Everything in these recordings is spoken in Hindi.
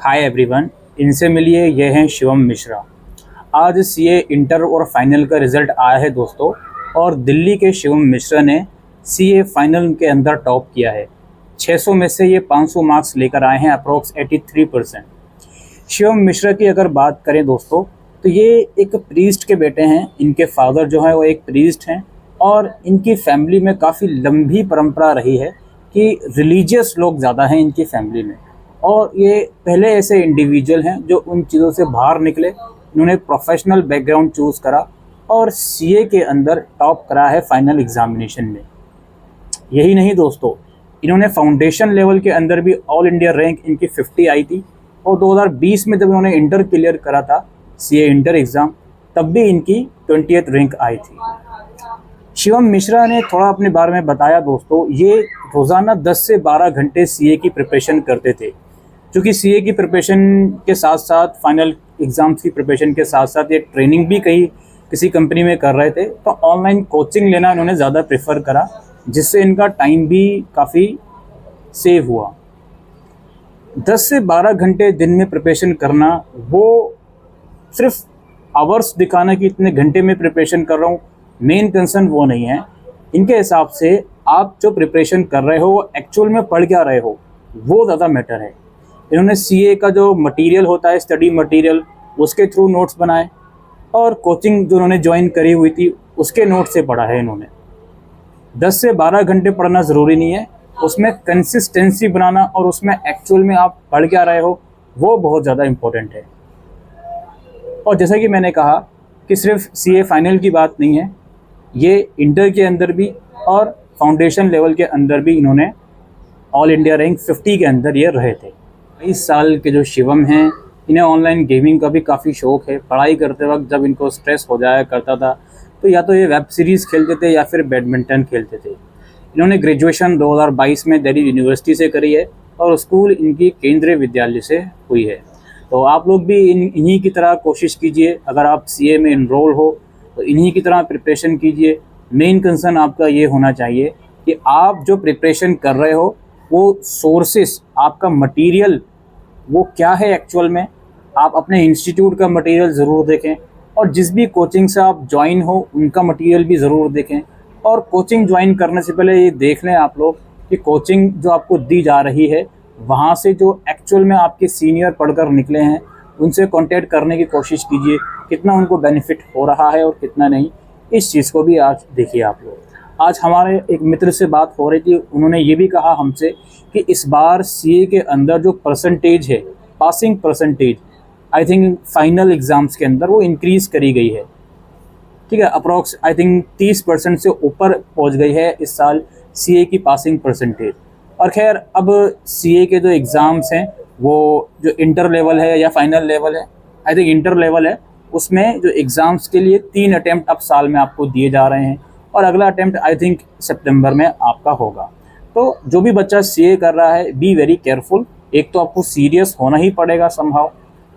हाय एवरीवन, इनसे मिलिए। ये हैं शिवम मिश्रा। आज सीए इंटर और फाइनल का रिज़ल्ट आया है दोस्तों, और दिल्ली के शिवम मिश्रा ने सीए फाइनल के अंदर टॉप किया है। 600 में से ये 500 मार्क्स लेकर आए हैं, अप्रोक्स 83%। शिवम मिश्रा की अगर बात करें दोस्तों, तो ये एक प्रीस्ट के बेटे हैं। इनके फादर जो है वो एक प्रीस्ट हैं, और इनकी फैमिली में काफ़ी लंबी परंपरा रही है कि रिलीजियस लोग ज़्यादा हैं इनकी फैमिली में। और ये पहले ऐसे इंडिविजुअल हैं जो उन चीज़ों से बाहर निकले। इन्होंने प्रोफेशनल बैकग्राउंड चूज़ करा और सीए के अंदर टॉप करा है फाइनल एग्जामिनेशन में। यही नहीं दोस्तों, इन्होंने फाउंडेशन लेवल के अंदर भी ऑल इंडिया रैंक इनकी 50 आई थी। और 2020 में जब इन्होंने इंटर क्लियर करा था, सीए इंटर एग्ज़ाम, तब भी इनकी 20th रैंक आई थी। शिवम मिश्रा ने थोड़ा अपने बारे में बताया दोस्तों। ये रोज़ाना 10 से 12 घंटे सीए की प्रिपरेशन करते थे। क्योंकि सीए की प्रिपरेशन के साथ साथ, फाइनल एग्ज़ाम्स की प्रिपरेशन के साथ साथ ये ट्रेनिंग भी किसी कंपनी में कर रहे थे, तो ऑनलाइन कोचिंग लेना इन्होंने ज़्यादा प्रेफर करा, जिससे इनका टाइम भी काफ़ी सेव हुआ। 10 से 12 घंटे दिन में प्रिपरेशन करना, वो सिर्फ आवर्स दिखाना कि इतने घंटे में प्रिपरेशन कर रहा हूँ, मेन कंसर्न वो नहीं है। इनके हिसाब से आप जो प्रिपरेशन कर रहे हो वो एक्चुअल में पढ़ क्या रहे हो, वो ज़्यादा मैटर है। इन्होंने सीए का जो मटेरियल होता है, स्टडी मटेरियल, उसके थ्रू नोट्स बनाए, और कोचिंग जो उन्होंने ज्वाइन करी हुई थी उसके नोट से पढ़ा है इन्होंने। 10 से 12 घंटे पढ़ना ज़रूरी नहीं है, उसमें कंसिस्टेंसी बनाना और उसमें एक्चुअल में आप पढ़ क्या रहे हो, वो बहुत ज़्यादा इम्पोर्टेंट है। और जैसा कि मैंने कहा कि सिर्फ सीए फाइनल की बात नहीं है, ये इंटर के अंदर भी और फाउंडेशन लेवल के अंदर भी इन्होंने ऑल इंडिया रैंक 50 के अंदर ये रहे थे। 22 साल के जो शिवम हैं, इन्हें ऑनलाइन गेमिंग का भी काफ़ी शौक़ है। पढ़ाई करते वक्त जब इनको स्ट्रेस हो जाया करता था, तो या तो ये वेब सीरीज़ खेलते थे या फिर बैडमिंटन खेलते थे। इन्होंने ग्रेजुएशन 2022 में दिल्ली यूनिवर्सिटी से करी है, और स्कूल इनकी केंद्रीय विद्यालय से हुई है। तो आप लोग भी इन्हीं की तरह कोशिश कीजिए। अगर आप सीए में इनरोल हो तो इन्हीं की तरह प्रिपरेशन कीजिए। मेन कंसर्न आपका ये होना चाहिए कि आप जो प्रिपरेशन कर रहे हो, वो सोर्सेस, आपका मटेरियल वो क्या है एक्चुअल में। आप अपने इंस्टीट्यूट का मटेरियल ज़रूर देखें, और जिस भी कोचिंग से आप ज्वाइन हो उनका मटेरियल भी ज़रूर देखें। और कोचिंग ज्वाइन करने से पहले ये देख लें आप लोग कि कोचिंग जो आपको दी जा रही है, वहाँ से जो एक्चुअल में आपके सीनियर पढ़कर निकले हैं, उनसे कांटेक्ट करने की कोशिश कीजिए, कितना उनको बेनिफिट हो रहा है और कितना नहीं। इस चीज़ को भी आज देखिए आप लोग। आज हमारे एक मित्र से बात हो रही थी, उन्होंने ये भी कहा हमसे कि इस बार सीए के अंदर जो परसेंटेज है, passing percentage, I think final exams के अंदर वो इंक्रीज़ करी गई है। ठीक है, अप्रॉक्स आई थिंक 30% से ऊपर पहुंच गई है इस साल सीए की पासिंग परसेंटेज। और खैर, अब सीए के जो एग्ज़ाम्स हैं, वो जो इंटर लेवल है या फाइनल लेवल है, आई थिंक इंटर लेवल है, उसमें जो एग्ज़ाम्स के लिए 3 अटैम्प्ट अब साल में आपको दिए जा रहे हैं, और अगला अटैम्प्ट आई थिंक सितंबर में आपका होगा। तो जो भी बच्चा सीए कर रहा है, बी वेरी केयरफुल। एक तो आपको सीरियस होना ही पड़ेगा समहाउ।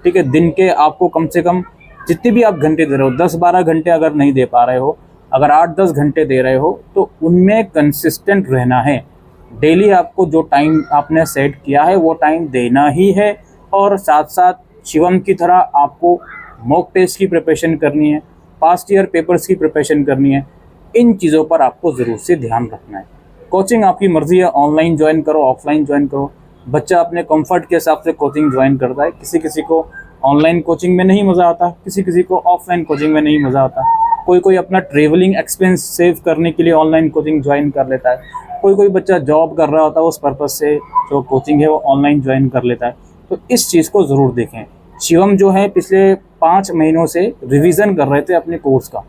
ठीक है, दिन के आपको कम से कम जितने भी आप घंटे दे रहे हो, 10-12 घंटे अगर नहीं दे पा रहे हो, अगर 8-10 घंटे दे रहे हो, तो उनमें कंसिस्टेंट रहना है। डेली आपको जो टाइम आपने सेट किया है वो टाइम देना ही है। और साथ साथ शिवम की तरह आपको मॉक टेस्ट की प्रिपरेशन करनी है, पास्ट ईयर पेपर्स की प्रिपरेशन करनी है। इन चीज़ों पर आपको ज़रूर से ध्यान रखना है। कोचिंग आपकी मर्ज़ी है, ऑनलाइन ज्वाइन करो, ऑफलाइन ज्वाइन करो। बच्चा अपने कंफर्ट के हिसाब से कोचिंग ज्वाइन करता है। किसी किसी को ऑनलाइन कोचिंग में नहीं मज़ा आता, किसी किसी को ऑफलाइन कोचिंग में नहीं मज़ा आता। कोई अपना ट्रेवलिंग एक्सपेंस सेव करने के लिए ऑनलाइन कोचिंग ज्वाइन कर लेता है। कोई बच्चा जॉब कर रहा होता है, उस पर्पज़ से जो कोचिंग है वो ऑनलाइन ज्वाइन कर लेता है। तो इस चीज़ को ज़रूर देखें। शिवम जो है पिछले 5 महीनों से रिवीजन कर रहे थे अपने कोर्स का,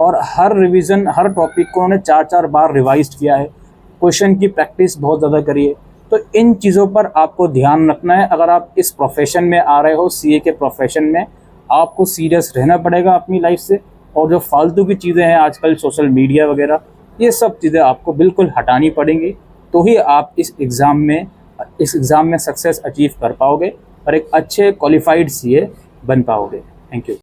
और हर रिवीजन, हर टॉपिक को उन्होंने 4-4 बार रिवाइज किया है। क्वेश्चन की प्रैक्टिस बहुत ज़्यादा करिए। तो इन चीज़ों पर आपको ध्यान रखना है। अगर आप इस प्रोफेशन में आ रहे हो, सीए के प्रोफेशन में, आपको सीरियस रहना पड़ेगा अपनी लाइफ से। और जो फालतू की चीज़ें हैं आजकल, सोशल मीडिया वगैरह, ये सब चीज़ें आपको बिल्कुल हटानी पड़ेंगी, तो ही आप इस एग्ज़ाम में सक्सेस अचीव कर पाओगे और एक अच्छे क्वालिफाइड सीए बन पाओगे। Thank you.